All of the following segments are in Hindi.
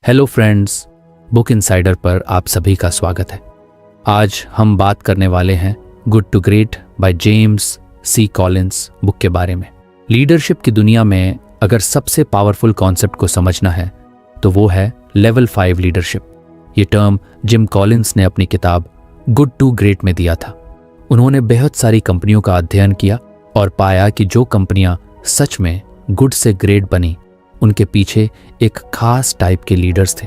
हेलो फ्रेंड्स, बुक इनसाइडर पर आप सभी का स्वागत है। आज हम बात करने वाले हैं good to great by James C Collins book के बारे में। लीडरशिप की दुनिया में अगर सबसे पावरफुल कॉन्सेप्ट को समझना है तो वो है लेवल 5 लीडरशिप। ये टर्म जिम कॉलिंस ने अपनी किताब गुड टू ग्रेट में दिया था। उन्होंने बेहद सारी कंपनियों का अध्ययन किया और पाया कि जो कंपनियां सच में गुड से ग्रेट बनी उनके पीछे एक खास टाइप के लीडर्स थे।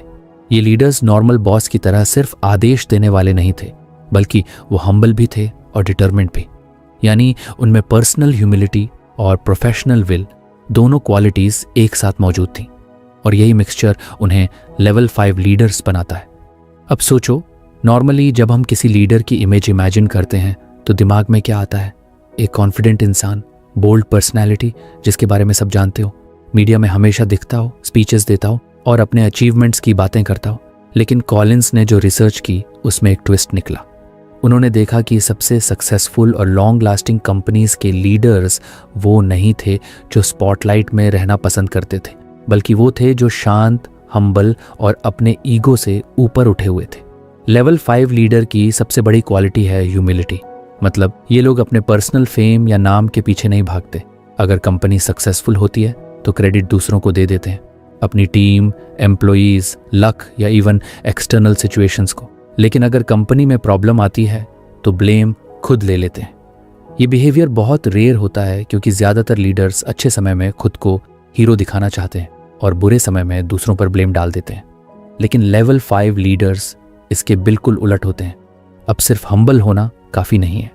ये लीडर्स नॉर्मल बॉस की तरह सिर्फ आदेश देने वाले नहीं थे, बल्कि वो हम्बल भी थे और डिटरमिन्ड भी। यानी उनमें पर्सनल ह्यूमिलिटी और प्रोफेशनल विल दोनों क्वालिटीज एक साथ मौजूद थी और यही मिक्सचर उन्हें लेवल 5 लीडर्स बनाता है। अब सोचो, नॉर्मली जब हम किसी लीडर की इमेज इमेजिन करते हैं तो दिमाग में क्या आता है? एक कॉन्फिडेंट इंसान, बोल्ड पर्सनैलिटी जिसके बारे में सब जानते हो, मीडिया में हमेशा दिखता हो, स्पीचेस देता हो और अपने अचीवमेंट्स की बातें करता हो। लेकिन कॉलिंस ने जो रिसर्च की उसमें एक ट्विस्ट निकला। उन्होंने देखा कि सबसे सक्सेसफुल और लॉन्ग लास्टिंग कंपनीज के लीडर्स वो नहीं थे जो स्पॉटलाइट में रहना पसंद करते थे, बल्कि वो थे जो शांत, हम्बल और अपने ईगो से ऊपर उठे हुए थे। लेवल 5 लीडर की सबसे बड़ी क्वालिटी है ह्यूमिलिटी। मतलब ये लोग अपने पर्सनल फेम या नाम के पीछे नहीं भागते। अगर कंपनी सक्सेसफुल होती है तो क्रेडिट दूसरों को दे देते हैं, अपनी टीम, एम्प्लॉयज, लक या इवन एक्सटर्नल सिचुएशंस को। लेकिन अगर कंपनी में प्रॉब्लम आती है तो ब्लेम खुद ले लेते हैं। ये बिहेवियर बहुत रेयर होता है क्योंकि ज़्यादातर लीडर्स अच्छे समय में खुद को हीरो दिखाना चाहते हैं और बुरे समय में दूसरों पर ब्लेम डाल देते हैं। लेकिन लेवल 5 लीडर्स इसके बिल्कुल उलट होते हैं। अब सिर्फ हम्बल होना काफ़ी नहीं है।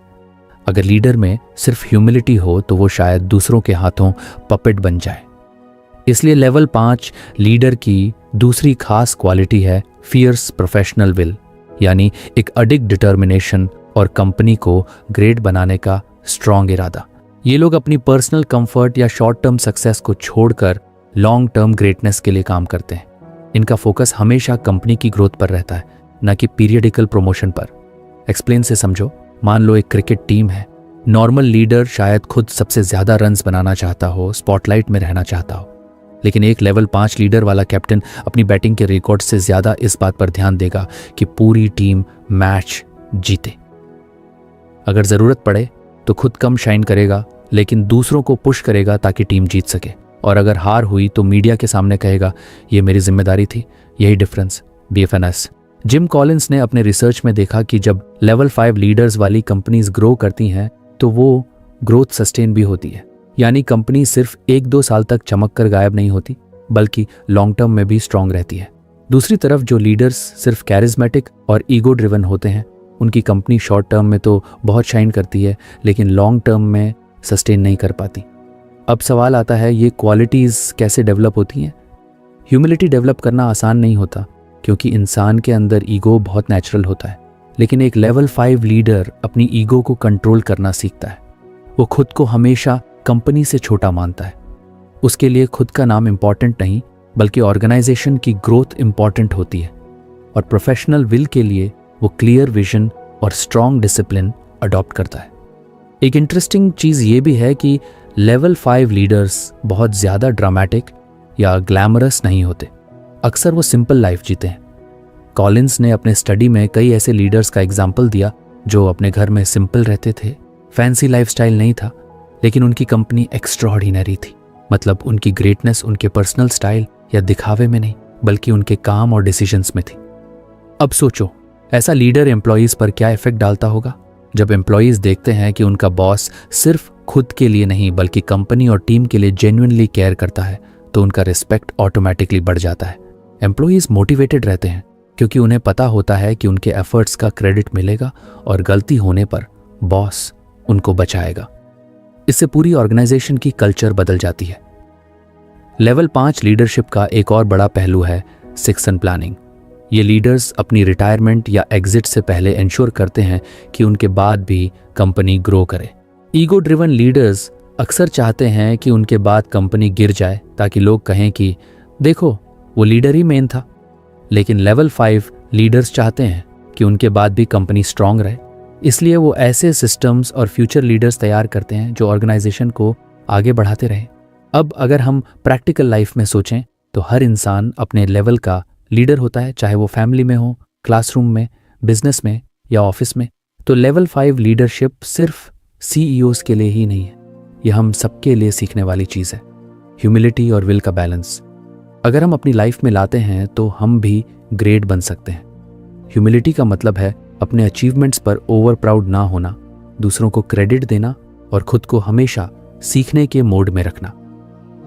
अगर लीडर में सिर्फ ह्यूमिलिटी हो तो वो शायद दूसरों के हाथों पपेट बन जाए। इसलिए लेवल 5 लीडर की दूसरी खास क्वालिटी है फियर्स प्रोफेशनल विल, यानी एक अडिग डिटर्मिनेशन और कंपनी को ग्रेट बनाने का स्ट्रॉन्ग इरादा। ये लोग अपनी पर्सनल कंफर्ट या शॉर्ट टर्म सक्सेस को छोड़कर लॉन्ग टर्म ग्रेटनेस के लिए काम करते हैं। इनका फोकस हमेशा कंपनी की ग्रोथ पर रहता है, न कि पीरियडिकल प्रमोशन पर। एक्सप्लेन से समझो। मान लो एक क्रिकेट टीम है। नॉर्मल लीडर शायद खुद सबसे ज्यादा रन्स बनाना चाहता हो, स्पॉटलाइट में रहना चाहता हो, लेकिन एक लेवल 5 लीडर वाला कैप्टन अपनी बैटिंग के रिकॉर्ड से ज्यादा इस बात पर ध्यान देगा कि पूरी टीम मैच जीते। अगर जरूरत पड़े तो खुद कम शाइन करेगा, लेकिन दूसरों को पुश करेगा ताकि टीम जीत सके। और अगर हार हुई तो मीडिया के सामने कहेगा, ये मेरी जिम्मेदारी थी। यही डिफरेंस BFNS। जिम कॉलिंस ने अपने रिसर्च में देखा कि जब लेवल 5 लीडर्स वाली कंपनीज ग्रो करती हैं तो वो ग्रोथ सस्टेन भी होती है। यानी कंपनी सिर्फ 1-2 साल तक चमक कर गायब नहीं होती, बल्कि लॉन्ग टर्म में भी स्ट्रांग रहती है। दूसरी तरफ जो लीडर्स सिर्फ कैरिज्मेटिक और ईगो ड्रिवन होते हैं, उनकी कंपनी शॉर्ट टर्म में तो बहुत शाइन करती है, लेकिन लॉन्ग टर्म में सस्टेन नहीं कर पाती। अब सवाल आता है, ये क्वालिटीज़ कैसे डेवलप होती हैं? ह्यूमिलिटी डेवलप करना आसान नहीं होता क्योंकि इंसान के अंदर ईगो बहुत नेचुरल होता है। लेकिन एक लेवल 5 लीडर अपनी ईगो को कंट्रोल करना सीखता है। वो खुद को हमेशा कंपनी से छोटा मानता है। उसके लिए खुद का नाम इंपॉर्टेंट नहीं, बल्कि ऑर्गेनाइजेशन की ग्रोथ इंपॉर्टेंट होती है। और प्रोफेशनल विल के लिए वो क्लियर विजन और स्ट्रॉन्ग डिसिप्लिन अडॉप्ट करता है। एक इंटरेस्टिंग चीज़ ये भी है कि लेवल 5 लीडर्स बहुत ज़्यादा ड्रामेटिक या ग्लैमरस नहीं होते। अक्सर वो सिंपल लाइफ जीते हैं। कॉलिंस ने अपने स्टडी में कई ऐसे लीडर्स का एग्जाम्पल दिया जो अपने घर में सिंपल रहते थे। फैंसी लाइफस्टाइल नहीं था, लेकिन उनकी कंपनी एक्स्ट्राऑर्डिनरी थी। मतलब उनकी ग्रेटनेस उनके पर्सनल स्टाइल या दिखावे में नहीं, बल्कि उनके काम और डिसीजंस में थी। अब सोचो, ऐसा लीडर एम्प्लॉयज़ पर क्या इफेक्ट डालता होगा? जब एम्प्लॉयज़ देखते हैं कि उनका बॉस सिर्फ खुद के लिए नहीं बल्कि कंपनी और टीम के लिए जेन्युइनली केयर करता है, तो उनका रिस्पेक्ट ऑटोमेटिकली बढ़ जाता है। एम्प्लॉयज़ मोटिवेटेड रहते हैं क्योंकि उन्हें पता होता है कि उनके एफर्ट्स का क्रेडिट मिलेगा और गलती होने पर बॉस उनको बचाएगा। इससे पूरी ऑर्गेनाइजेशन की कल्चर बदल जाती है। लेवल 5 लीडरशिप का एक और बड़ा पहलू है सक्सेशन प्लानिंग। ये लीडर्स अपनी रिटायरमेंट या एग्जिट से पहले इंश्योर करते हैं कि उनके बाद भी कंपनी ग्रो करे। ईगो ड्रिवन लीडर्स अक्सर चाहते हैं कि उनके बाद कंपनी गिर जाए ताकि लोग कहें कि देखो, वो लीडर ही मेन था। लेकिन लेवल 5 लीडर्स चाहते हैं कि उनके बाद भी कंपनी स्ट्रांग रहे। इसलिए वो ऐसे सिस्टम्स और फ्यूचर लीडर्स तैयार करते हैं जो ऑर्गेनाइजेशन को आगे बढ़ाते रहें। अब अगर हम प्रैक्टिकल लाइफ में सोचें तो हर इंसान अपने लेवल का लीडर होता है, चाहे वो फैमिली में हो, क्लासरूम में, बिजनेस में या ऑफिस में, तो लेवल 5 लीडरशिप सिर्फ CEOs के लिए ही नहीं है, यह हम सबके लिए सीखने वाली चीज़ है। ह्यूमिलिटी और विल का बैलेंस अगर हम अपनी लाइफ में लाते हैं तो हम भी ग्रेट बन सकते हैं। ह्यूमिलिटी का मतलब है अपने अचीवमेंट्स पर ओवर प्राउड ना होना, दूसरों को क्रेडिट देना और खुद को हमेशा सीखने के मोड में रखना।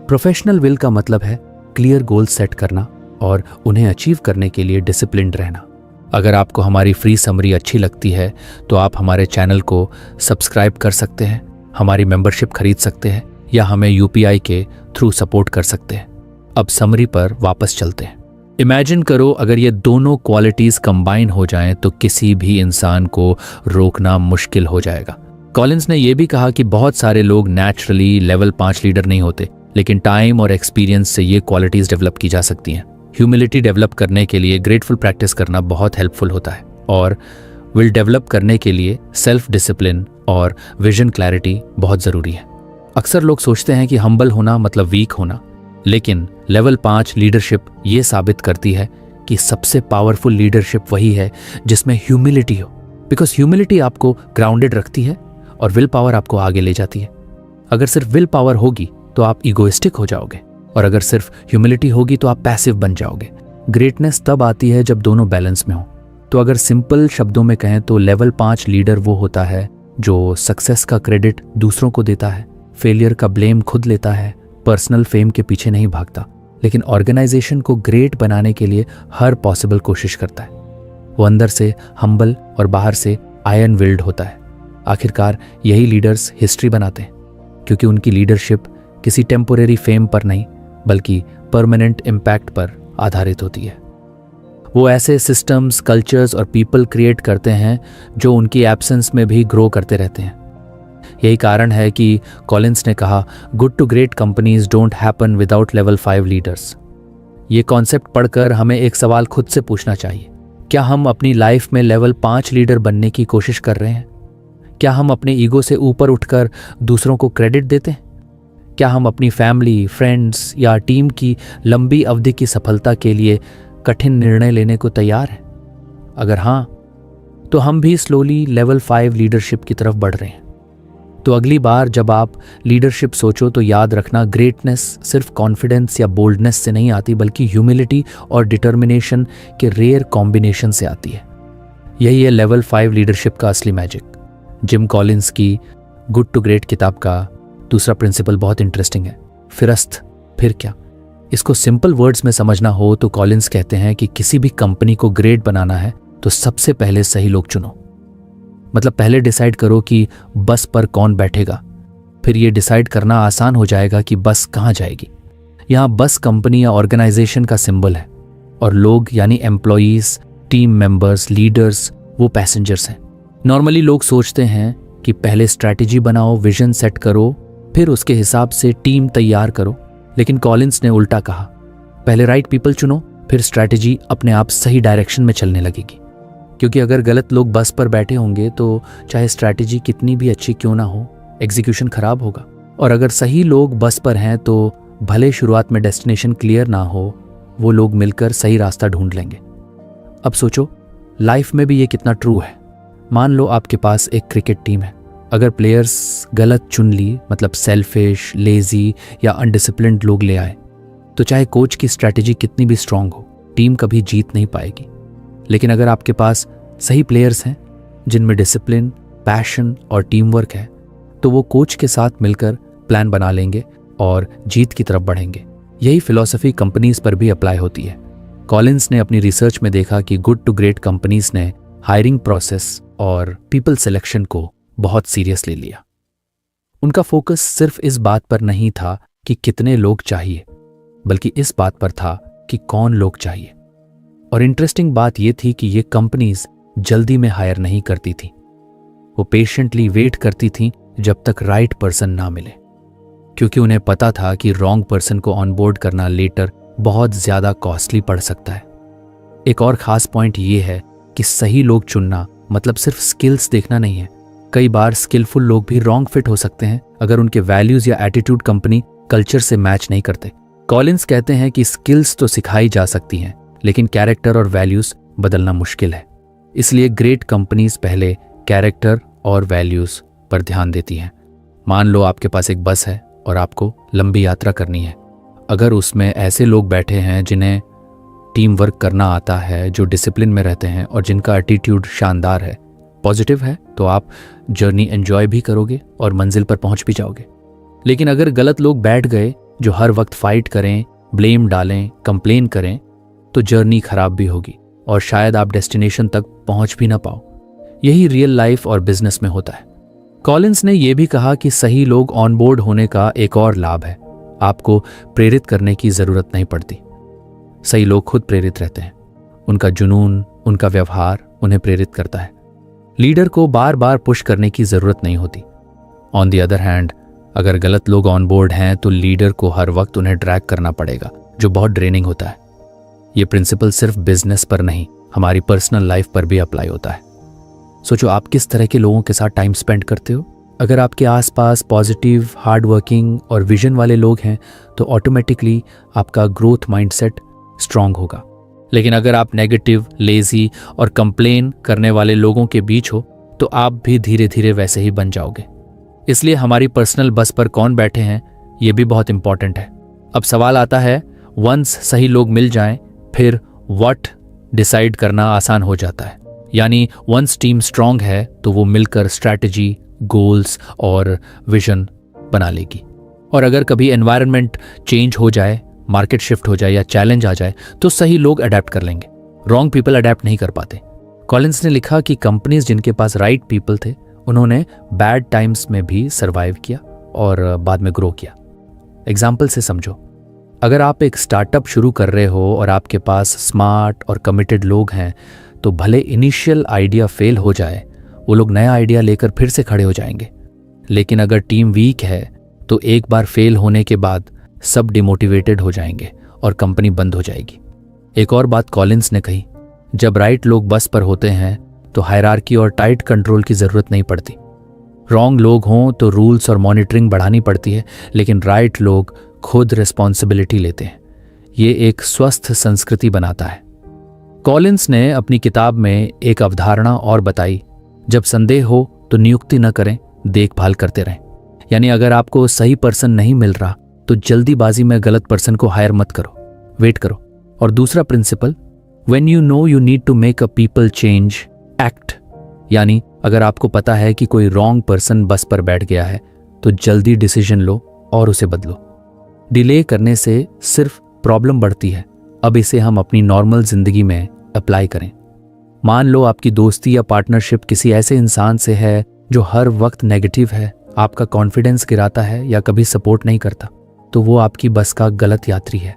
प्रोफेशनल विल का मतलब है क्लियर गोल सेट करना और उन्हें अचीव करने के लिए डिसिप्लिन्ड रहना। अगर आपको हमारी फ्री समरी अच्छी लगती है तो आप हमारे चैनल को सब्सक्राइब कर सकते हैं, हमारी मेंबरशिप खरीद सकते हैं या हमें UPI के थ्रू सपोर्ट कर सकते हैं। अब समरी पर वापस चलते हैं। इमेजिन करो अगर ये दोनों क्वालिटीज कंबाइन हो जाएं तो किसी भी इंसान को रोकना मुश्किल हो जाएगा। कॉलिंस ने यह भी कहा कि बहुत सारे लोग नेचुरली लेवल 5 लीडर नहीं होते, लेकिन टाइम और एक्सपीरियंस से ये क्वालिटीज डेवलप की जा सकती हैं। ह्यूमिलिटी डेवलप करने के लिए ग्रेटफुल प्रैक्टिस करना बहुत हेल्पफुल होता है और विल डेवलप करने के लिए सेल्फ डिसिप्लिन और विजन क्लैरिटी बहुत ज़रूरी है। अक्सर लोग सोचते हैं कि हम्बल होना मतलब वीक होना, लेकिन लेवल 5 लीडरशिप ये साबित करती है कि सबसे पावरफुल लीडरशिप वही है जिसमें ह्यूमिलिटी हो, बिकॉज ह्यूमिलिटी आपको ग्राउंडेड रखती है और विल पावर आपको आगे ले जाती है। अगर सिर्फ विल पावर होगी तो आप इगोइस्टिक हो जाओगे और अगर सिर्फ ह्यूमिलिटी होगी तो आप पैसिव बन जाओगे। ग्रेटनेस तब आती है जब दोनों बैलेंस में हो। तो अगर सिंपल शब्दों में कहें तो लेवल 5 लीडर वो होता है जो सक्सेस का क्रेडिट दूसरों को देता है, फेलियर का ब्लेम खुद लेता है, पर्सनल फेम के पीछे नहीं भागता, लेकिन ऑर्गेनाइजेशन को ग्रेट बनाने के लिए हर पॉसिबल कोशिश करता है। वो अंदर से हम्बल और बाहर से आयरन विल्ड होता है। आखिरकार यही लीडर्स हिस्ट्री बनाते हैं, क्योंकि उनकी लीडरशिप किसी टेम्पोरेरी फेम पर नहीं बल्कि परमानेंट इम्पैक्ट पर आधारित होती है। वो ऐसे सिस्टम्स, कल्चर्स और पीपल क्रिएट करते हैं जो उनकी एब्सेंस में भी ग्रो करते रहते हैं। यही कारण है कि कॉलिंस ने कहा, good to great companies don't happen without level 5 leaders. ये कॉन्सेप्ट पढ़कर हमें एक सवाल खुद से पूछना चाहिए, क्या हम अपनी लाइफ में लेवल 5 लीडर बनने की कोशिश कर रहे हैं? क्या हम अपने ईगो से ऊपर उठकर दूसरों को क्रेडिट देते हैं? क्या हम अपनी फैमिली, फ्रेंड्स या टीम की लंबी अवधि की सफलता के लिए कठिन निर्णय लेने को तैयार हैं? अगर हाँ, तो हम भी स्लोली लेवल 5 लीडरशिप की तरफ बढ़ रहे हैं। तो अगली बार जब आप लीडरशिप सोचो तो याद रखना, ग्रेटनेस सिर्फ कॉन्फिडेंस या बोल्डनेस से नहीं आती बल्कि ह्यूमिलिटी और डिटर्मिनेशन के रेयर कॉम्बिनेशन से आती है। यही है लेवल 5 लीडरशिप का असली मैजिक। जिम कॉलिंस की गुड टू ग्रेट किताब का दूसरा प्रिंसिपल बहुत इंटरेस्टिंग है, फिरस्त, फिर क्या। इसको सिंपल वर्ड्स में समझना हो तो कॉलिंस कहते हैं कि किसी भी कंपनी को ग्रेट बनाना है तो सबसे पहले सही लोग चुनो। मतलब पहले डिसाइड करो कि बस पर कौन बैठेगा, फिर ये डिसाइड करना आसान हो जाएगा कि बस कहाँ जाएगी। यहाँ बस कंपनी या ऑर्गेनाइजेशन का सिंबल है और लोग यानी एम्प्लॉयज, टीम मेंबर्स, लीडर्स वो पैसेंजर्स हैं। नॉर्मली लोग सोचते हैं कि पहले स्ट्रैटेजी बनाओ, विजन सेट करो, फिर उसके हिसाब से टीम तैयार करो, लेकिन कॉलिंस ने उल्टा कहा, पहले राइट पीपल चुनो, फिर स्ट्रैटेजी अपने आप सही डायरेक्शन में चलने लगेगी। क्योंकि अगर गलत लोग बस पर बैठे होंगे तो चाहे स्ट्रैटेजी कितनी भी अच्छी क्यों ना हो, एग्जीक्यूशन खराब होगा। और अगर सही लोग बस पर हैं तो भले शुरुआत में डेस्टिनेशन क्लियर ना हो, वो लोग मिलकर सही रास्ता ढूंढ लेंगे। अब सोचो, लाइफ में भी ये कितना ट्रू है। मान लो आपके पास एक क्रिकेट टीम है, अगर प्लेयर्स गलत चुन ली, मतलब सेल्फिश, लेजी या अनडिसिप्लिन्ड लोग ले आए, तो चाहे कोच की स्ट्रैटेजी कितनी भी स्ट्रांग हो, टीम कभी जीत नहीं पाएगी। लेकिन अगर आपके पास सही प्लेयर्स हैं जिनमें डिसिप्लिन, पैशन और टीम वर्क है, तो वो कोच के साथ मिलकर प्लान बना लेंगे और जीत की तरफ बढ़ेंगे। यही फिलॉसफी कंपनीज पर भी अप्लाई होती है। कॉलिंस ने अपनी रिसर्च में देखा कि गुड टू ग्रेट कंपनीज ने हायरिंग प्रोसेस और पीपल सिलेक्शन को बहुत सीरियसली लिया। उनका फोकस सिर्फ इस बात पर नहीं था कि कितने लोग चाहिए, बल्कि इस बात पर था कि कौन लोग चाहिए। और इंटरेस्टिंग बात यह थी कि ये कंपनीज जल्दी में हायर नहीं करती थी, वो पेशेंटली वेट करती थी जब तक राइट पर्सन ना मिले, क्योंकि उन्हें पता था कि रॉन्ग पर्सन को ऑनबोर्ड करना लेटर बहुत ज्यादा कॉस्टली पड़ सकता है। एक और खास पॉइंट ये है कि सही लोग चुनना मतलब सिर्फ स्किल्स देखना नहीं है। कई बार स्किलफुल लोग भी रॉन्ग फिट हो सकते हैं अगर उनके वैल्यूज या एटीट्यूड कंपनी कल्चर से मैच नहीं करते। कॉलिंस कहते हैं कि स्किल्स तो सिखाई जा सकती हैं, लेकिन कैरेक्टर और वैल्यूज बदलना मुश्किल है। इसलिए ग्रेट कंपनीज पहले कैरेक्टर और वैल्यूज पर ध्यान देती हैं। मान लो आपके पास एक बस है और आपको लंबी यात्रा करनी है। अगर उसमें ऐसे लोग बैठे हैं जिन्हें टीम वर्क करना आता है, जो डिसिप्लिन में रहते हैं और जिनका एटीट्यूड शानदार है, पॉजिटिव है, तो आप जर्नी एंजॉय भी करोगे और मंजिल पर पहुंच भी जाओगे। लेकिन अगर गलत लोग बैठ गए जो हर वक्त फाइट करें, ब्लेम डालें, कंप्लेन करें, तो जर्नी खराब भी होगी और शायद आप डेस्टिनेशन तक पहुंच भी ना पाओ। यही रियल लाइफ और बिजनेस में होता है। कॉलिंस ने यह भी कहा कि सही लोग ऑनबोर्ड होने का एक और लाभ है, आपको प्रेरित करने की जरूरत नहीं पड़ती। सही लोग खुद प्रेरित रहते हैं। उनका जुनून, उनका व्यवहार उन्हें प्रेरित करता है। लीडर को बार बार पुश करने की जरूरत नहीं होती। ऑन द अदर हैंड, अगर गलत लोग ऑन बोर्ड हैं तो लीडर को हर वक्त उन्हें ड्रैग करना पड़ेगा, जो बहुत ड्रेनिंग होता है। ये प्रिंसिपल सिर्फ बिजनेस पर नहीं, हमारी पर्सनल लाइफ पर भी अप्लाई होता है। सोचो आप किस तरह के लोगों के साथ टाइम स्पेंड करते हो। अगर आपके आसपास पॉजिटिव, हार्ड वर्किंग और विजन वाले लोग हैं तो ऑटोमेटिकली आपका ग्रोथ माइंडसेट स्ट्रांग होगा। लेकिन अगर आप नेगेटिव, लेजी और कंप्लेन करने वाले लोगों के बीच हो तो आप भी धीरे धीरे वैसे ही बन जाओगे। इसलिए हमारी पर्सनल बस पर कौन बैठे हैं ये भी बहुत इंपॉर्टेंट है। अब सवाल आता है, वंस सही लोग मिल जाएं फिर व्हाट डिसाइड करना आसान हो जाता है। यानी वंस टीम स्ट्रांग है तो वो मिलकर स्ट्रैटेजी, गोल्स और विजन बना लेगी। और अगर कभी एनवायरनमेंट चेंज हो जाए, मार्केट शिफ्ट हो जाए या चैलेंज आ जाए तो सही लोग अडेप्ट कर लेंगे। रॉन्ग पीपल अडेप्ट नहीं कर पाते। कॉलिंस ने लिखा कि कंपनीज जिनके पास राइट पीपल थे उन्होंने बैड टाइम्स में भी सर्वाइव किया और बाद में ग्रो किया। एग्जाम्पल से समझो, अगर आप एक स्टार्टअप शुरू कर रहे हो और आपके पास स्मार्ट और कमिटेड लोग हैं तो भले इनिशियल आइडिया फेल हो जाए, वो लोग नया आइडिया लेकर फिर से खड़े हो जाएंगे। लेकिन अगर टीम वीक है तो एक बार फेल होने के बाद सब डिमोटिवेटेड हो जाएंगे और कंपनी बंद हो जाएगी। एक और बात कॉलिंस ने कही, जब राइट लोग बस पर होते हैं तो हायरार्की और टाइट कंट्रोल की जरूरत नहीं पड़ती। रॉन्ग लोग हों तो रूल्स और मॉनिटरिंग बढ़ानी पड़ती है, लेकिन राइट लोग खुद रिस्पॉन्सिबिलिटी लेते हैं। ये एक स्वस्थ संस्कृति बनाता है। कॉलिंस ने अपनी किताब में एक अवधारणा और बताई, जब संदेह हो तो नियुक्ति न करें, देखभाल करते रहें। यानी अगर आपको सही पर्सन नहीं मिल रहा तो जल्दीबाजी में गलत पर्सन को हायर मत करो, वेट करो। और दूसरा principle, when you know you need to make a people change, act. यानी अगर आपको पता है कि कोई रॉन्ग पर्सन बस पर बैठ गया है तो जल्दी डिसीजन लो और उसे बदलो। डिले करने से सिर्फ प्रॉब्लम बढ़ती है। अब इसे हम अपनी नॉर्मल जिंदगी में अप्लाई करें। मान लो आपकी दोस्ती या पार्टनरशिप किसी ऐसे इंसान से है जो हर वक्त नेगेटिव है, आपका कॉन्फिडेंस गिराता है या कभी सपोर्ट नहीं करता, तो वो आपकी बस का गलत यात्री है।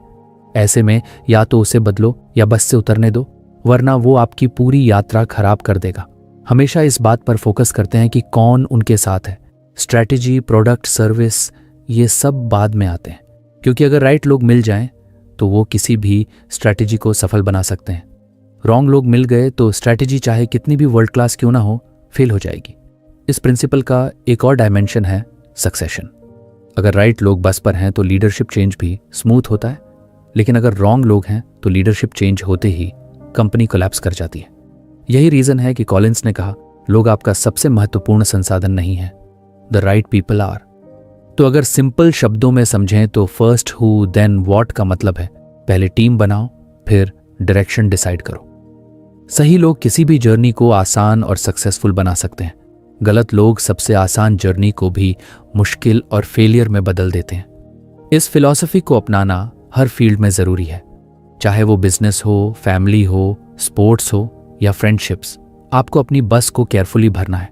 ऐसे में या तो उसे बदलो या बस से उतरने दो, वरना वो आपकी पूरी यात्रा खराब कर देगा। हमेशा इस बात पर फोकस करते हैं कि कौन उनके साथ है। स्ट्रैटेजी, प्रोडक्ट, सर्विस, ये सब बाद में आते हैं, क्योंकि अगर राइट लोग मिल जाएं तो वो किसी भी स्ट्रैटेजी को सफल बना सकते हैं। रॉन्ग लोग मिल गए तो स्ट्रैटेजी चाहे कितनी भी वर्ल्ड क्लास क्यों ना हो, फेल हो जाएगी। इस प्रिंसिपल का एक और डायमेंशन है सक्सेशन। अगर राइट लोग बस पर हैं तो लीडरशिप चेंज भी स्मूथ होता है, लेकिन अगर रॉन्ग लोग हैं तो लीडरशिप चेंज होते ही कंपनी कोलैप्स कर जाती है। यही रीजन है कि कॉलिंस ने कहा, लोग आपका सबसे महत्वपूर्ण संसाधन नहीं है, द राइट पीपल आर। तो अगर सिंपल शब्दों में समझें तो फर्स्ट हु देन व्हाट का मतलब है, पहले टीम बनाओ फिर डायरेक्शन डिसाइड करो। सही लोग किसी भी जर्नी को आसान और सक्सेसफुल बना सकते हैं। गलत लोग सबसे आसान जर्नी को भी मुश्किल और फेलियर में बदल देते हैं। इस फिलॉसफी को अपनाना हर फील्ड में जरूरी है, चाहे वो बिजनेस हो, फैमिली हो, स्पोर्ट्स हो या फ्रेंडशिप्स। आपको अपनी बस को केयरफुली भरना है,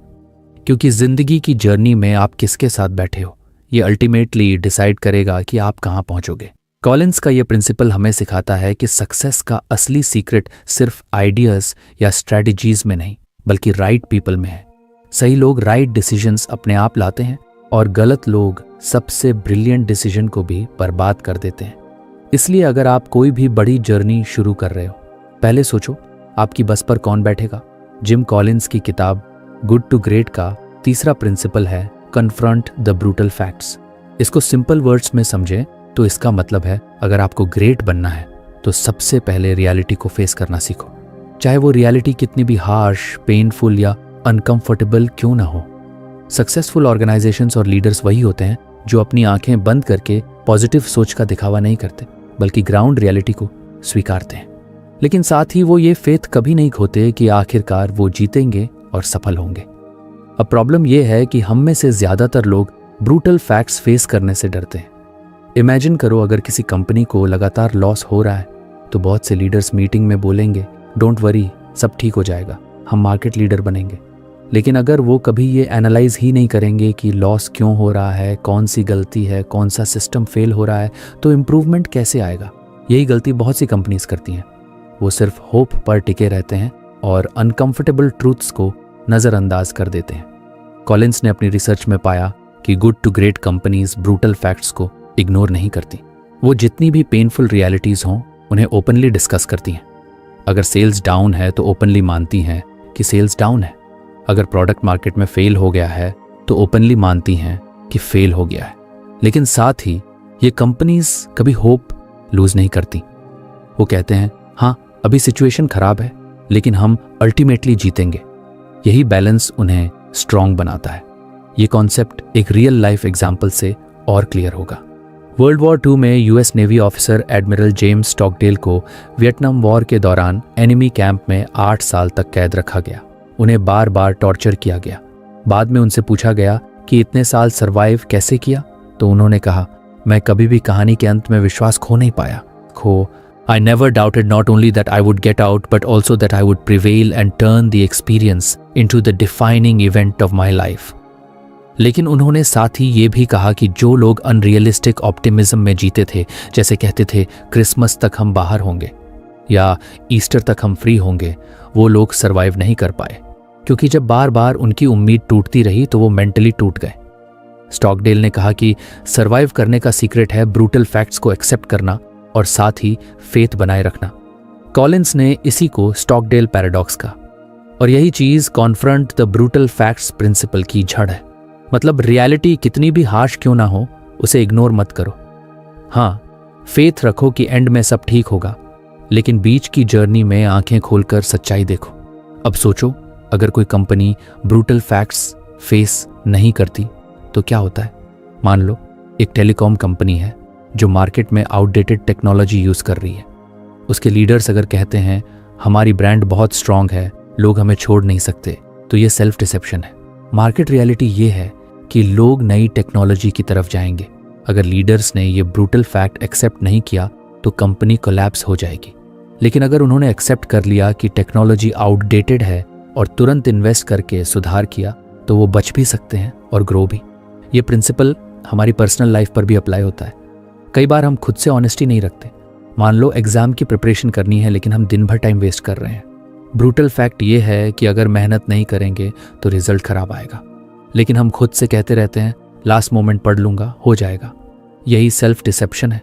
क्योंकि जिंदगी की जर्नी में आप किसके साथ बैठे हो ये अल्टीमेटली डिसाइड करेगा कि आप कहां पहुंचोगे। कॉलिंस का यह प्रिंसिपल हमें सिखाता है कि सक्सेस का असली सीक्रेट सिर्फ आइडियाज या स्ट्रैटेजीज में नहीं, बल्कि राइट पीपल में है। सही लोग राइट डिसीजंस अपने आप लाते हैं और गलत लोग सबसे ब्रिलियंट डिसीजन को भी बर्बाद कर देते हैं। इसलिए अगर आप कोई भी बड़ी जर्नी शुरू कर रहे हो, पहले सोचो आपकी बस पर कौन बैठेगा। जिम कॉलिंस की किताब गुड टू ग्रेट का तीसरा प्रिंसिपल है कन्फ्रंट द ब्रूटल फैक्ट्स। इसको सिंपल वर्ड्स में समझें तो इसका मतलब है, अगर आपको ग्रेट बनना है तो सबसे पहले रियलिटी को फेस करना सीखो, चाहे वो रियलिटी कितनी भी हार्श, पेनफुल या अनकंफर्टेबल क्यों ना हो। सक्सेसफुल ऑर्गेनाइजेशंस और लीडर्स वही होते हैं जो अपनी आंखें बंद करके पॉजिटिव सोच का दिखावा नहीं करते, बल्कि ग्राउंड रियलिटी को स्वीकारते हैं। लेकिन साथ ही वो ये फेथ कभी नहीं खोते कि आखिरकार वो जीतेंगे और सफल होंगे। अब प्रॉब्लम ये है कि हम में से ज्यादातर लोग ब्रूटल फैक्ट्स फेस करने से डरते हैं। इमेजिन करो, अगर किसी कंपनी को लगातार लॉस हो रहा है तो बहुत से लीडर्स मीटिंग में बोलेंगे, डोंट वरी, सब ठीक हो जाएगा, हम मार्केट लीडर बनेंगे। लेकिन अगर वो कभी ये एनालाइज ही नहीं करेंगे कि लॉस क्यों हो रहा है, कौन सी गलती है, कौन सा सिस्टम फेल हो रहा है, तो इम्प्रूवमेंट कैसे आएगा। यही गलती बहुत सी कंपनीज करती हैं। वो सिर्फ होप पर टिके रहते हैं और अनकंफर्टेबल ट्रूथ्स को नज़रअंदाज कर देते हैं। कॉलिंस ने अपनी रिसर्च में पाया कि good to great companies brutal facts को इग्नोर नहीं करती। वो जितनी भी पेनफुल रियलिटीज हों उन्हें ओपनली डिस्कस करती हैं। अगर सेल्स डाउन है तो ओपनली मानती हैं कि सेल्स डाउन है। अगर प्रोडक्ट मार्केट में फेल हो गया है तो ओपनली मानती हैं कि फेल हो गया है। लेकिन साथ ही ये कंपनीज कभी होप लूज नहीं करती। वो कहते हैं, हाँ अभी सिचुएशन खराब है लेकिन हम अल्टीमेटली जीतेंगे। यही बैलेंस उन्हें स्ट्रांग बनाता है। ये कॉन्सेप्ट एक रियल लाइफ एग्जाम्पल से और क्लियर होगा। वर्ल्ड वॉर 2 में US navy officer admiral James Stockdale को वियतनाम वॉर के दौरान एनिमी कैंप में 8 साल तक कैद रखा गया। उन्हें बार बार टॉर्चर किया गया। बाद में उनसे पूछा गया कि इतने साल सरवाइव कैसे किया, तो उन्होंने कहा, मैं कभी भी कहानी के अंत में विश्वास खो नहीं पाया। I never doubted not only that I would get out, but also that I would prevail and turn the experience into the defining event of my life. लेकिन उन्होंने साथ ही ये भी कहा कि जो लोग अनरियलिस्टिक ऑप्टिमिज्म में जीते थे, जैसे कहते थे क्रिसमस तक हम बाहर होंगे या ईस्टर तक हम फ्री होंगे, वो लोग सरवाइव नहीं कर पाए, क्योंकि जब बार बार उनकी उम्मीद टूटती रही तो वो मेंटली टूट गए। स्टॉकडेल ने कहा कि सरवाइव करने का सीक्रेट है ब्रूटल फैक्ट्स को एक्सेप्ट करना और साथ ही फेथ बनाए रखना। कॉलिंस ने इसी को स्टॉकडेल पैराडॉक्स कहा, और यही चीज confront the brutal facts principle की जड़ है। मतलब रियलिटी कितनी भी हार्श क्यों ना हो, उसे इग्नोर मत करो। हाँ, फेथ रखो कि एंड में सब ठीक होगा, लेकिन बीच की जर्नी में आंखें खोलकर सच्चाई देखो। अब सोचो, अगर कोई कंपनी ब्रूटल फैक्ट्स फेस नहीं करती तो क्या होता है। मान लो एक टेलीकॉम कंपनी है जो मार्केट में आउटडेटेड टेक्नोलॉजी यूज कर रही है। उसके लीडर्स अगर कहते हैं हमारी ब्रांड बहुत स्ट्रांग है, लोग हमें छोड़ नहीं सकते, तो ये सेल्फ डिसेप्शन है। मार्केट रियलिटी ये है कि लोग नई टेक्नोलॉजी की तरफ जाएंगे। अगर लीडर्स ने ये ब्रूटल फैक्ट एक्सेप्ट नहीं किया तो कंपनी कोलैप्स हो जाएगी। लेकिन अगर उन्होंने एक्सेप्ट कर लिया कि टेक्नोलॉजी आउटडेटेड है और तुरंत इन्वेस्ट करके सुधार किया, तो वो बच भी सकते हैं और ग्रो भी। ये प्रिंसिपल हमारी पर्सनल लाइफ पर भी अप्लाई होता है। कई बार हम खुद से ऑनेस्टी नहीं रखते। मान लो एग्जाम की प्रिपरेशन करनी है लेकिन हम दिन भर टाइम वेस्ट कर रहे हैं। ब्रूटल फैक्ट ये है कि अगर मेहनत नहीं करेंगे तो रिजल्ट खराब आएगा, लेकिन हम खुद से कहते रहते हैं लास्ट मोमेंट पढ़ लूंगा, हो जाएगा। यही सेल्फ डिसेप्शन है।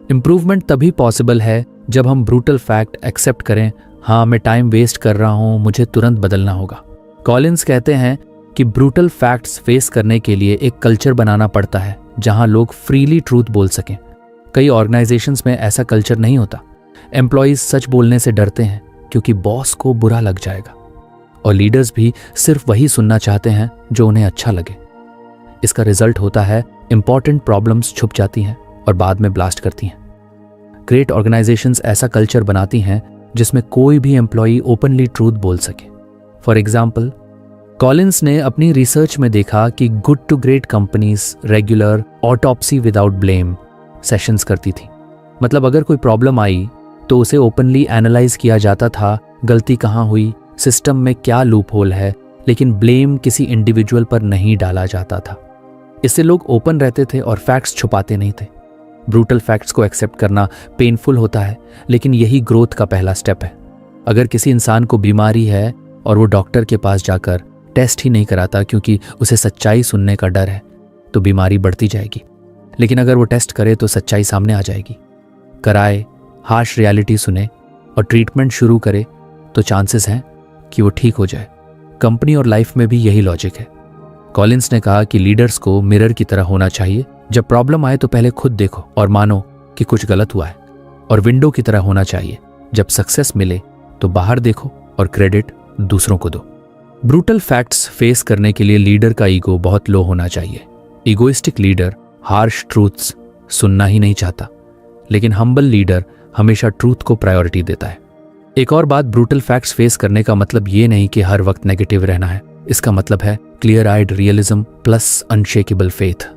इंप्रूवमेंट तभी पॉसिबल है जब हम ब्रूटल फैक्ट एक्सेप्ट करें, हाँ मैं टाइम वेस्ट कर रहा हूं, मुझे तुरंत बदलना होगा। कॉलिंस कहते हैं कि ब्रूटल फैक्ट्स फेस करने के लिए एक कल्चर बनाना पड़ता है जहां लोग फ्रीली ट्रूथ बोल सकें। कई ऑर्गेनाइजेशंस में ऐसा कल्चर नहीं होता। एम्प्लॉयज सच बोलने से डरते हैं क्योंकि बॉस को बुरा लग जाएगा, और लीडर्स भी सिर्फ वही सुनना चाहते हैं जो उन्हें अच्छा लगे। इसका रिजल्ट होता है इंपॉर्टेंट प्रॉब्लम्स छुप जाती हैं और बाद में ब्लास्ट करती हैं। ग्रेट ऑर्गेनाइजेशंस ऐसा कल्चर बनाती हैं जिसमें कोई भी एम्प्लॉय ओपनली ट्रूथ बोल सके। फॉर एग्जाम्पल, कॉलिंस ने अपनी रिसर्च में देखा कि good to great companies regular autopsy without blame sessions करती थी। मतलब अगर कोई प्रॉब्लम आई तो उसे ओपनली एनालाइज किया जाता था, गलती कहाँ हुई, सिस्टम में क्या लूप होल है, लेकिन ब्लेम किसी इंडिविजुअल पर नहीं डाला जाता था। इससे लोग ओपन रहते थे और फैक्ट्स छुपाते नहीं थे। ब्रूटल फैक्ट्स को एक्सेप्ट करना पेनफुल होता है, लेकिन यही ग्रोथ का पहला स्टेप है। अगर किसी इंसान को बीमारी है और वो डॉक्टर के पास जाकर टेस्ट ही नहीं कराता क्योंकि उसे सच्चाई सुनने का डर है, तो बीमारी बढ़ती जाएगी। लेकिन अगर वो टेस्ट करे तो सच्चाई सामने आ जाएगी। कराए, हार्श रियलिटी सुने और ट्रीटमेंट शुरू करे तो चांसेस हैं कि वो ठीक हो जाए। कंपनी और लाइफ में भी यही लॉजिक है। कॉलिंस ने कहा कि लीडर्स को मिरर की तरह होना चाहिए। जब प्रॉब्लम आए तो पहले खुद देखो और मानो कि कुछ गलत हुआ है। और विंडो की तरह होना चाहिए। जब सक्सेस मिले तो बाहर देखो और क्रेडिट दूसरों को दो। ब्रूटल फैक्ट्स फेस करने के लिए लीडर का ईगो बहुत लो होना चाहिए। इगोइस्टिक लीडर हार्श ट्रूथ्स सुनना ही नहीं चाहता, लेकिन हम्बल लीडर हमेशा ट्रूथ को प्रायोरिटी देता है। एक और बात, ब्रूटल फैक्ट्स फेस करने का मतलब ये नहीं कि हर वक्त नेगेटिव रहना है। इसका मतलब है क्लियर आइड रियलिज्म प्लस अनशेकेबल फेथ।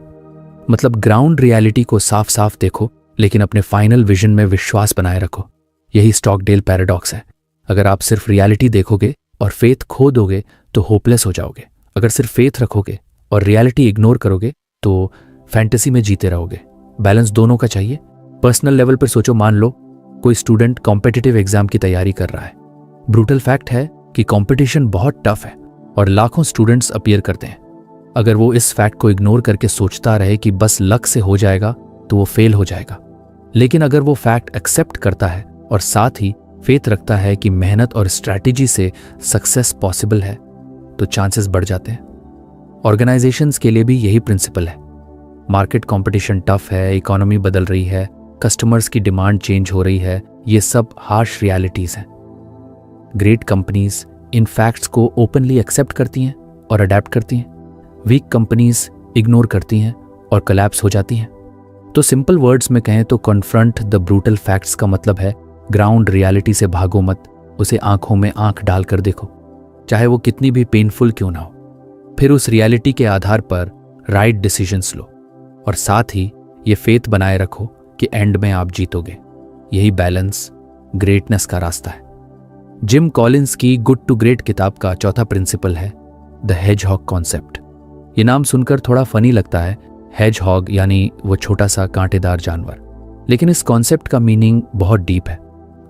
मतलब ग्राउंड रियलिटी को साफ साफ देखो, लेकिन अपने फाइनल विजन में विश्वास बनाए रखो। यही स्टॉकडेल पैराडॉक्स है। अगर आप सिर्फ रियलिटी देखोगे और फेथ खो दोगे तो होपलेस हो जाओगे। अगर सिर्फ फेथ रखोगे और रियलिटी इग्नोर करोगे तो फैंटेसी में जीते रहोगे। बैलेंस दोनों का चाहिए। पर्सनल लेवल पर सोचो, मान लो कोई स्टूडेंट कॉम्पिटिटिव एग्जाम की तैयारी कर रहा है। ब्रूटल फैक्ट है कि कंपटीशन बहुत टफ है और लाखों स्टूडेंट्स अपीयर करते हैं। अगर वो इस फैक्ट को इग्नोर करके सोचता रहे कि बस लक से हो जाएगा तो वो फेल हो जाएगा। लेकिन अगर वो फैक्ट एक्सेप्ट करता है और साथ ही फेथ रखता है कि मेहनत और स्ट्रैटेजी से सक्सेस पॉसिबल है तो चांसेस बढ़ जाते हैं। ऑर्गेनाइजेशंस के लिए भी यही प्रिंसिपल है। मार्केट कंपटीशन टफ है, इकोनॉमी बदल रही है, कस्टमर्स की डिमांड चेंज हो रही है, ये सब हार्श रियलिटीज हैं। ग्रेट कंपनीज इन फैक्ट्स को ओपनली एक्सेप्ट करती हैं और अडेप्ट करती हैं। वीक कंपनीज इग्नोर करती हैं और कोलैप्स हो जाती हैं। तो सिंपल वर्ड्स में कहें तो कॉन्फ्रंट द ब्रूटल फैक्ट्स का मतलब है ग्राउंड रियलिटी से भागो मत, उसे आंखों में आंख डालकर देखो, चाहे वो कितनी भी पेनफुल क्यों ना हो। फिर उस रियलिटी के आधार पर राइट डिसीजंस लो और साथ ही ये फेथ बनाए रखो कि एंड में आप जीतोगे। यही बैलेंस ग्रेटनेस का रास्ता है। जिम कॉलिंस की गुड टू ग्रेट किताब का चौथा प्रिंसिपल है द हेजहॉग कॉन्सेप्ट। ये नाम सुनकर थोड़ा फनी लगता है, हेजहॉग यानी वो छोटा सा कांटेदार जानवर, लेकिन इस कॉन्सेप्ट का मीनिंग बहुत डीप है।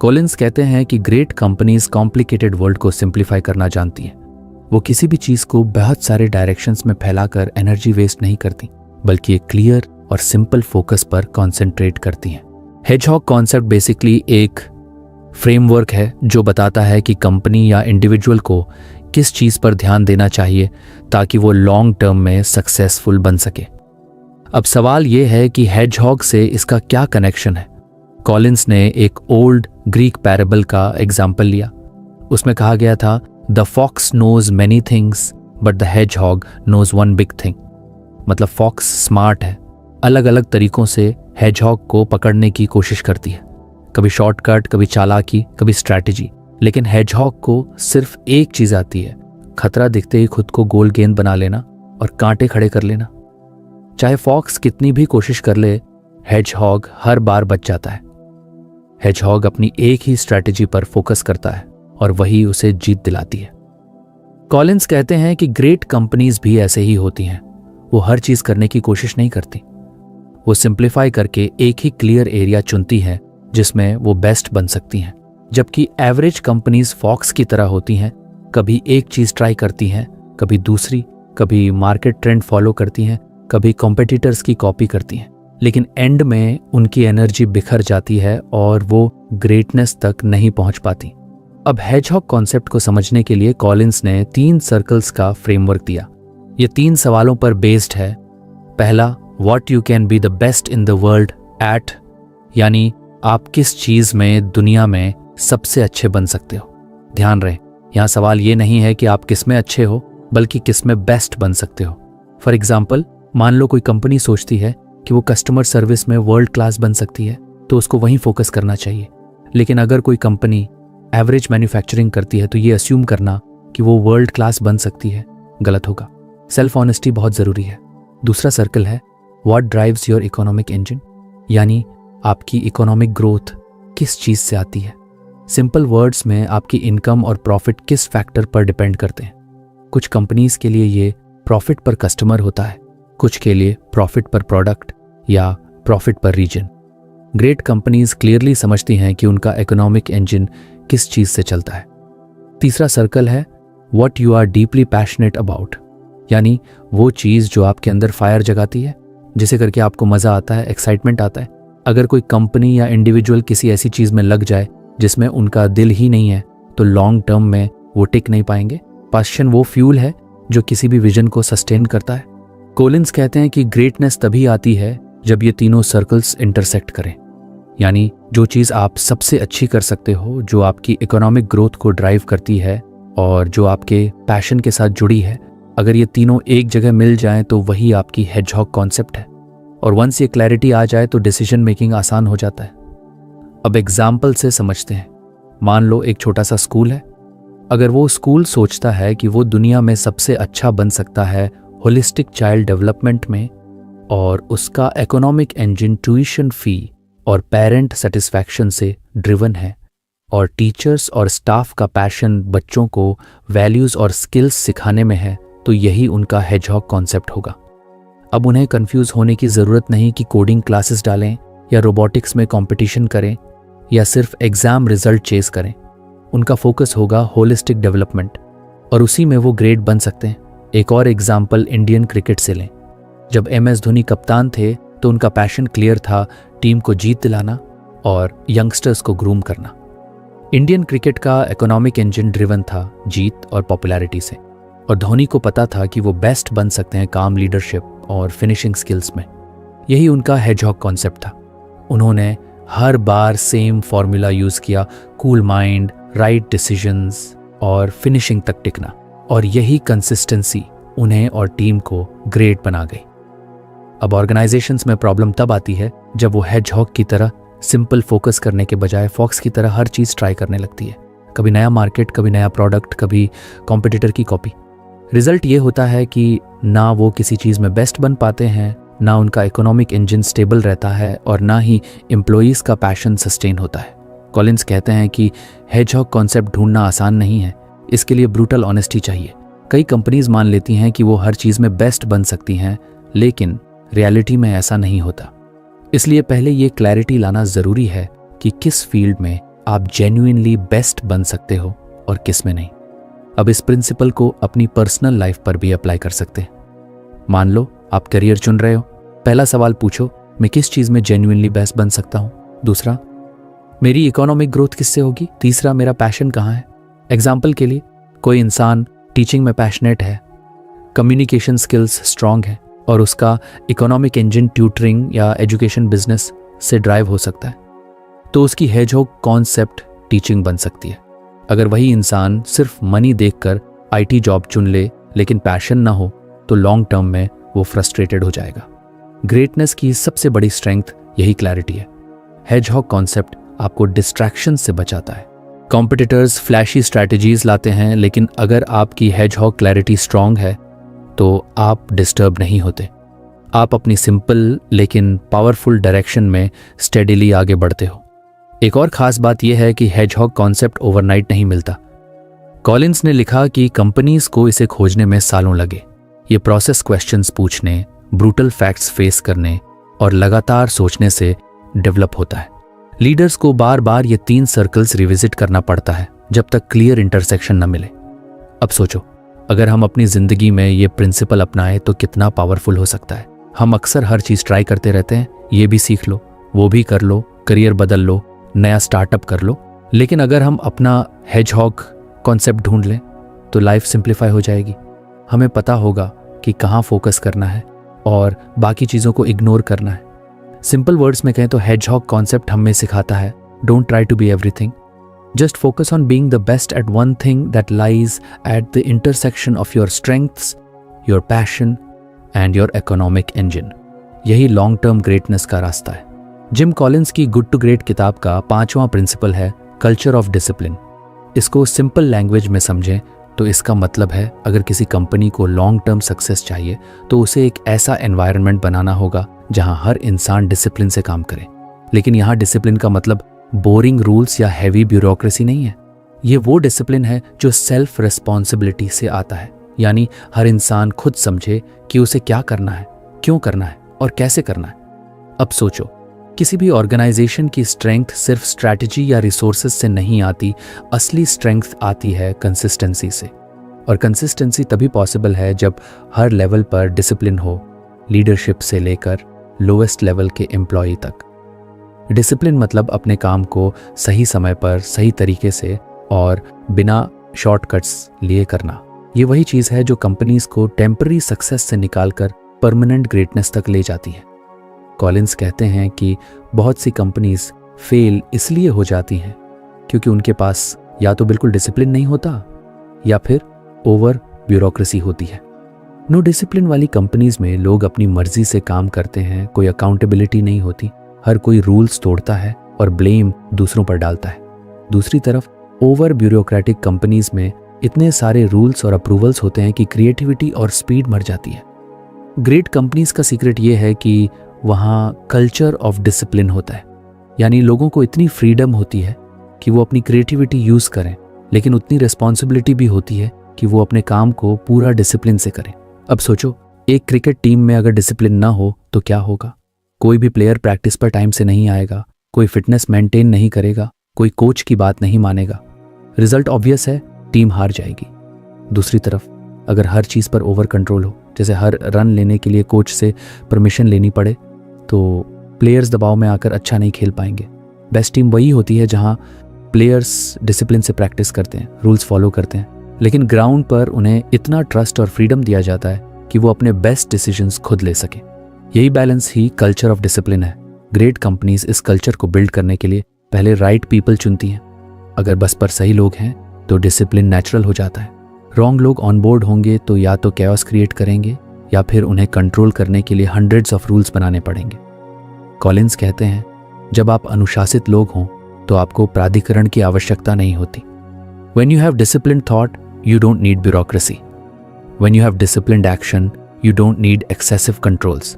कॉलिंस कहते हैं कि ग्रेट कंपनीज कॉम्प्लिकेटेड वर्ल्ड को सिंप्लीफाई करना जानती हैं। वो किसी भी चीज को बहुत सारे डायरेक्शंस में फैलाकर एनर्जी वेस्ट नहीं करती, बल्कि एक क्लियर और सिंपल फोकस पर कॉन्सेंट्रेट करती हैं। हेजहॉग कॉन्सेप्ट बेसिकली एक फ्रेमवर्क है जो बताता है कि कंपनी या इंडिविजुअल को किस चीज पर ध्यान देना चाहिए ताकि वो लॉन्ग टर्म में सक्सेसफुल बन सके। अब सवाल ये है कि हेजहॉग से इसका क्या कनेक्शन है। कॉलिंस ने एक ओल्ड ग्रीक पैराबल का एग्जाम्पल लिया। उसमें कहा गया था the fox knows many things but the hedgehog knows one big thing. मतलब फॉक्स स्मार्ट है, अलग अलग तरीकों से हेजहॉग को पकड़ने की कोशिश करती है, कभी शॉर्टकट, कभी चालाकी, कभी स्ट्रैटेजी। लेकिन हेजहॉग को सिर्फ एक चीज आती है, खतरा दिखते ही खुद को गोल गेंद बना लेना और कांटे खड़े कर लेना। चाहे फॉक्स कितनी भी कोशिश कर ले, हेजहॉग हर बार बच जाता है। हेजहॉग अपनी एक ही स्ट्रैटेजी पर फोकस करता है और वही उसे जीत दिलाती है। कॉलिंस कहते हैं कि ग्रेट कंपनीज भी ऐसे ही होती हैं। वो हर चीज करने की कोशिश नहीं करती, वो सिंप्लीफाई करके एक ही क्लियर एरिया चुनती हैं जिसमें वो बेस्ट बन सकती हैं। जबकि एवरेज कंपनीज फॉक्स की तरह होती हैं, कभी एक चीज ट्राई करती हैं, कभी दूसरी, कभी मार्केट ट्रेंड फॉलो करती हैं, कभी कॉम्पिटिटर्स की कॉपी करती हैं। लेकिन एंड में उनकी एनर्जी बिखर जाती है और वो ग्रेटनेस तक नहीं पहुंच पाती। अब हेजहॉग कॉन्सेप्ट को समझने के लिए कॉलिंस ने 3 सर्कल्स का फ्रेमवर्क दिया। ये 3 सवालों पर बेस्ड है। पहला, what you can be the best in the world eight, यानी आप किस चीज में दुनिया में सबसे अच्छे बन सकते हो। ध्यान रहे, यहाँ सवाल ये नहीं है कि आप किस में अच्छे हो, बल्कि किस में बेस्ट बन सकते हो। फॉर एग्जाम्पल, मान लो कोई कंपनी सोचती है कि वो कस्टमर सर्विस में वर्ल्ड क्लास बन सकती है, तो उसको वहीं फोकस करना चाहिए। लेकिन अगर कोई कंपनी एवरेज मैन्युफैक्चरिंग करती है तो ये अस्यूम करना कि वो वर्ल्ड क्लास बन सकती है गलत होगा। सेल्फ ऑनेस्टी बहुत जरूरी है। दूसरा सर्कल है what drives your economic engine, यानी आपकी इकोनॉमिक ग्रोथ किस चीज से आती है। सिंपल वर्ड्स में आपकी इनकम और प्रॉफिट किस फैक्टर पर डिपेंड करते हैं। कुछ कंपनीज के लिए ये प्रॉफिट पर कस्टमर होता है, कुछ के लिए प्रॉफिट पर प्रोडक्ट या प्रॉफिट पर रीजन। ग्रेट कंपनीज क्लियरली समझती हैं कि उनका इकोनॉमिक इंजन किस चीज से चलता है। तीसरा सर्कल है what you are deeply passionate about, यानी वो चीज जो आपके अंदर फायर जगाती है, जिसे करके आपको मजा आता है, एक्साइटमेंट आता है। अगर कोई कंपनी या इंडिविजुअल किसी ऐसी चीज में लग जाए जिसमें उनका दिल ही नहीं है, तो लॉन्ग टर्म में वो टिक नहीं पाएंगे। पैशन वो फ्यूल है जो किसी भी विजन को सस्टेन करता है। कॉलिंस कहते हैं कि ग्रेटनेस तभी आती है जब ये तीनों सर्कल्स इंटरसेक्ट करें, यानी जो चीज़ आप सबसे अच्छी कर सकते हो, जो आपकी इकोनॉमिक ग्रोथ को ड्राइव करती है और जो आपके पैशन के साथ जुड़ी है, अगर ये तीनों एक जगह मिल जाएं तो वही आपकी हेजहॉग कॉन्सेप्ट है। और वंस ये क्लैरिटी आ जाए तो डिसीजन मेकिंग आसान हो जाता है। अब एग्जाम्पल से समझते हैं। मान लो एक छोटा सा स्कूल है। अगर वो स्कूल सोचता है कि वो दुनिया में सबसे अच्छा बन सकता है होलिस्टिक चाइल्ड डेवलपमेंट में, और उसका इकोनॉमिक इंजन ट्यूशन फी और पेरेंट सेटिस्फैक्शन से ड्रिवन है, और टीचर्स और स्टाफ का पैशन बच्चों को वैल्यूज़ और स्किल्स सिखाने में है, तो यही उनका हेजहॉग कॉन्सेप्ट होगा। अब उन्हें कंफ्यूज होने की ज़रूरत नहीं कि कोडिंग क्लासेस डालें या रोबोटिक्स में कंपटीशन करें या सिर्फ एग्ज़ाम रिजल्ट चेस करें। उनका फोकस होगा होलिस्टिक डेवलपमेंट, और उसी में वो ग्रेट बन सकते हैं। एक और एग्जाम्पल इंडियन क्रिकेट से लें। जब MS धोनी कप्तान थे तो उनका पैशन क्लियर था, टीम को जीत दिलाना और यंगस्टर्स को ग्रूम करना। इंडियन क्रिकेट का इकोनॉमिक इंजन ड्रिवन था जीत और पॉपुलैरिटी से, और धोनी को पता था कि वो बेस्ट बन सकते हैं काम लीडरशिप और फिनिशिंग स्किल्स में। यही उनका हेजहॉग कॉन्सेप्ट था। उन्होंने हर बार सेम फॉर्मूला यूज़ किया, कूल माइंड, राइट डिसीजंस और फिनिशिंग तक टिकना, और यही कंसिस्टेंसी उन्हें और टीम को ग्रेट बना गई। अब ऑर्गेनाइजेशंस में प्रॉब्लम तब आती है जब वो हेजहॉग की तरह सिंपल फोकस करने के बजाय फॉक्स की तरह हर चीज़ ट्राई करने लगती है। कभी नया मार्केट, कभी नया प्रोडक्ट, कभी कॉम्पिटिटर की कॉपी। रिजल्ट ये होता है कि ना वो किसी चीज़ में बेस्ट बन पाते हैं, ना उनका इकोनॉमिक इंजन स्टेबल रहता है, और ना ही एम्प्लॉयज़ का पैशन सस्टेन होता है। कॉलिंस कहते हैं कि हेजहॉग कॉन्सेप्ट ढूंढना आसान नहीं है, इसके लिए ब्रूटल ऑनेस्टी चाहिए। कई कंपनीज मान लेती हैं कि वो हर चीज़ में बेस्ट बन सकती हैं, लेकिन रियलिटी में ऐसा नहीं होता। इसलिए पहले ये क्लैरिटी लाना ज़रूरी है कि किस फील्ड में आप जेन्युइनली बेस्ट बन सकते हो और किस में नहीं। अब इस प्रिंसिपल को अपनी पर्सनल लाइफ पर भी अप्लाई कर सकते हैं। मान लो आप करियर चुन रहे हो। पहला सवाल पूछो, मैं किस चीज़ में जेन्युइनली बेस्ट बन सकता हूँ। दूसरा, मेरी इकोनॉमिक ग्रोथ किससे होगी। तीसरा, मेरा पैशन कहाँ है। एग्जाम्पल के लिए, कोई इंसान टीचिंग में पैशनेट है, कम्युनिकेशन स्किल्स स्ट्रांग है, और उसका इकोनॉमिक इंजन ट्यूटरिंग या एजुकेशन बिजनेस से ड्राइव हो सकता है, तो उसकी हेजहॉग कॉन्सेप्ट टीचिंग बन सकती है। अगर वही इंसान सिर्फ मनी देखकर IT जॉब चुन ले लेकिन पैशन ना हो, तो लॉन्ग टर्म में वो फ्रस्ट्रेटेड हो जाएगा। ग्रेटनेस की सबसे बड़ी स्ट्रेंथ यही क्लैरिटी है। हेजहॉग कॉन्सेप्ट आपको डिस्ट्रैक्शन से बचाता है। कॉम्पिटिटर्स फ्लैशी स्ट्रैटेजीज लाते हैं, लेकिन अगर आपकी हेजहॉग क्लैरिटी स्ट्रांग है तो आप डिस्टर्ब नहीं होते। आप अपनी सिंपल लेकिन पावरफुल डायरेक्शन में स्टेडिली आगे बढ़ते हो। एक और खास बात यह है कि हेजहॉग कॉन्सेप्ट ओवरनाइट नहीं मिलता। कॉलिंस ने लिखा कि कंपनीज को इसे खोजने में सालों लगे। ये प्रोसेस क्वेश्चंस पूछने, ब्रूटल फैक्ट्स फेस करने और लगातार सोचने से डेवलप होता है। लीडर्स को बार बार ये 3 सर्कल्स रिविजिट करना पड़ता है जब तक क्लियर इंटरसेक्शन न मिले। अब सोचो, अगर हम अपनी जिंदगी में ये प्रिंसिपल अपनाएं तो कितना पावरफुल हो सकता है। हम अक्सर हर चीज़ ट्राई करते रहते हैं, ये भी सीख लो, वो भी कर लो, करियर बदल लो, नया स्टार्टअप कर लो, लेकिन अगर हम अपना हेजहॉग कॉन्सेप्ट ढूंढ लें तो लाइफ सिंप्लीफाई हो जाएगी। हमें पता होगा कि कहाँ फोकस करना है और बाकी चीज़ों को इग्नोर करना है। सिंपल वर्ड्स में कहें तो हेजहॉग कॉन्सेप्ट हमें सिखाता है, don't try to be everything, just focus on being the best at one thing that lies at the intersection of your strengths, your passion and your economic engine. यही लॉन्ग टर्म ग्रेटनेस का रास्ता है। जिम कॉलिंस की गुड टू ग्रेट किताब का 5वां प्रिंसिपल है कल्चर ऑफ डिसिप्लिन। इसको सिंपल लैंग्वेज में समझें तो इसका मतलब है, अगर किसी कंपनी को लॉन्ग टर्म सक्सेस चाहिए तो उसे एक ऐसा एनवायरनमेंट बनाना होगा जहां हर इंसान डिसिप्लिन से काम करे। लेकिन यहाँ डिसिप्लिन का मतलब बोरिंग रूल्स या हैवी ब्यूरोक्रेसी नहीं है। ये वो डिसिप्लिन है जो सेल्फ रिस्पॉन्सिबिलिटी से आता है, यानी हर इंसान खुद समझे कि उसे क्या करना है, क्यों करना है और कैसे करना है। अब सोचो, किसी भी ऑर्गेनाइजेशन की स्ट्रेंथ सिर्फ स्ट्रैटेजी या रिसोर्सेज से नहीं आती, असली स्ट्रेंथ आती है कंसिस्टेंसी से। और कंसिस्टेंसी तभी पॉसिबल है जब हर लेवल पर डिसिप्लिन हो, लीडरशिप से लेकर लोएस्ट लेवल के एम्प्लॉय तक। डिसिप्लिन मतलब अपने काम को सही समय पर, सही तरीके से और बिना शॉर्टकट्स लिए करना। ये वही चीज़ है जो कंपनीज को टेम्पररी सक्सेस से निकालकर परमानेंट ग्रेटनेस तक ले जाती है। कॉलिंस कहते हैं कि बहुत सी कंपनीज फेल इसलिए हो जाती हैं क्योंकि उनके पास या तो बिल्कुल डिसिप्लिन नहीं होता या फिर ओवर ब्यूरोक्रेसी होती है। नो डिसिप्लिन वाली कंपनीज में लोग अपनी मर्जी से काम करते हैं, कोई अकाउंटेबिलिटी नहीं होती, हर कोई रूल्स तोड़ता है और ब्लेम दूसरों पर डालता है। दूसरी तरफ ओवर ब्यूरोक्रेटिक कंपनीज में इतने सारे रूल्स और अप्रूवल्स होते हैं कि क्रिएटिविटी और स्पीड मर जाती है। ग्रेट कंपनीज का सीक्रेट ये है कि वहाँ कल्चर ऑफ डिसिप्लिन होता है, यानी लोगों को इतनी फ्रीडम होती है कि वो अपनी क्रिएटिविटी यूज़ करें, लेकिन उतनी रिस्पॉन्सिबिलिटी भी होती है कि वो अपने काम को पूरा डिसिप्लिन से करें। अब सोचो, एक क्रिकेट टीम में अगर डिसिप्लिन ना हो तो क्या होगा? कोई भी प्लेयर प्रैक्टिस पर टाइम से नहीं आएगा, कोई फिटनेस मेंटेन नहीं करेगा, कोई कोच की बात नहीं मानेगा। रिजल्ट ऑब्वियस है, टीम हार जाएगी। दूसरी तरफ अगर हर चीज़ पर ओवर कंट्रोल हो, जैसे हर रन लेने के लिए कोच से परमिशन लेनी पड़े, तो प्लेयर्स दबाव में आकर अच्छा नहीं खेल पाएंगे। बेस्ट टीम वही होती है जहां प्लेयर्स डिसिप्लिन से प्रैक्टिस करते हैं, रूल्स फॉलो करते हैं, लेकिन ग्राउंड पर उन्हें इतना ट्रस्ट और फ्रीडम दिया जाता है कि वो अपने बेस्ट डिसीजंस खुद ले सकें। यही balance he culture of discipline है। ग्रेट कंपनीज इस कल्चर को बिल्ड करने के लिए पहले राइट पीपल चुनती हैं। अगर बस पर सही लोग हैं तो डिसिप्लिन नेचुरल हो जाता है। रॉन्ग लोग ऑन बोर्ड होंगे तो या तो कैओस क्रिएट करेंगे या फिर उन्हें कंट्रोल करने के लिए हंड्रेड्स ऑफ रूल्स बनाने पड़ेंगे। कॉलिंस कहते हैं, जब आप अनुशासित लोग हों तो आपको प्राधिकरण की आवश्यकता नहीं होती। When you have disciplined thought, you don't need bureaucracy. When you have disciplined action, you don't need excessive controls.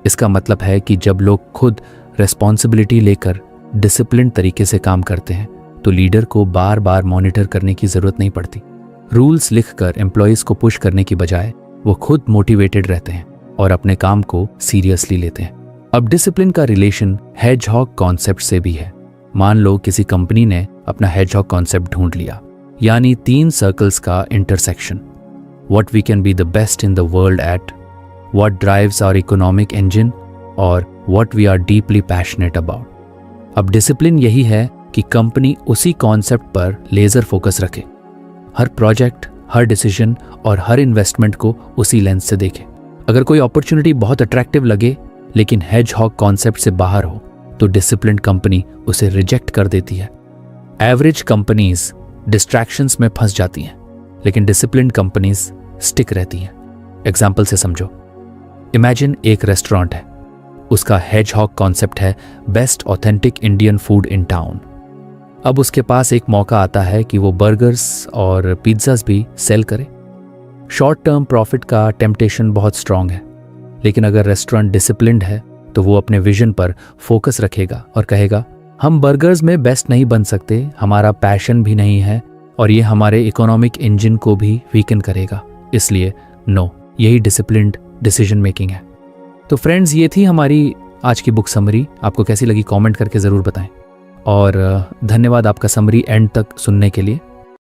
इसका मतलब है कि जब लोग खुद रिस्पॉन्सिबिलिटी लेकर डिसिप्लिन तरीके से काम करते हैं तो लीडर को बार बार मॉनिटर करने की जरूरत नहीं पड़ती। रूल्स लिखकर एम्प्लॉयज को पुश करने की बजाय वो खुद मोटिवेटेड रहते हैं और अपने काम को सीरियसली लेते हैं। अब डिसिप्लिन का रिलेशन हेजहॉग कॉन्सेप्ट से भी है। मान लो किसी कंपनी ने अपना हेजहॉग कॉन्सेप्ट ढूंढ लिया, यानी 3 सर्कल्स का intersection. What we can be the best in the world at, what drives our economic engine और what we are deeply passionate about. अब डिसिप्लिन यही है कि कंपनी उसी कॉन्सेप्ट पर लेजर फोकस रखे, हर प्रोजेक्ट, हर डिसीजन और हर इन्वेस्टमेंट को उसी लेंस से देखे। अगर कोई अपॉर्चुनिटी बहुत अट्रैक्टिव लगे लेकिन हेजहॉग कॉन्सेप्ट से बाहर हो तो डिसिप्लिन्ड कंपनी उसे रिजेक्ट कर देती है। एवरेज कंपनीज डिस्ट्रैक्शंस में फंस जाती हैं, लेकिन डिसिप्लिन्ड कंपनीज स्टिक रहती हैं। एग्जाम्पल से समझो, इमेजिन एक रेस्टोरेंट है, उसका हेजहॉग कॉन्सेप्ट है best authentic Indian food in town. अब उसके पास एक मौका आता है कि वो बर्गर्स और पिज्ज़ास भी सेल करे। शॉर्ट टर्म प्रॉफिट का टेम्पटेशन बहुत स्ट्रांग है, लेकिन अगर रेस्टोरेंट डिसिप्लिन्ड है तो वो अपने विजन पर फोकस रखेगा और कहेगा, हम बर्गर्स में बेस्ट नहीं बन सकते, हमारा पैशन भी नहीं है और ये हमारे इकोनॉमिक इंजन को भी वीकन करेगा, इसलिए नो। यही डिसिप्लिन्ड डिसीजन मेकिंग है। तो फ्रेंड्स, ये थी हमारी आज की बुक समरी। आपको कैसी लगी कमेंट करके ज़रूर बताएं और धन्यवाद आपका समरी एंड तक सुनने के लिए।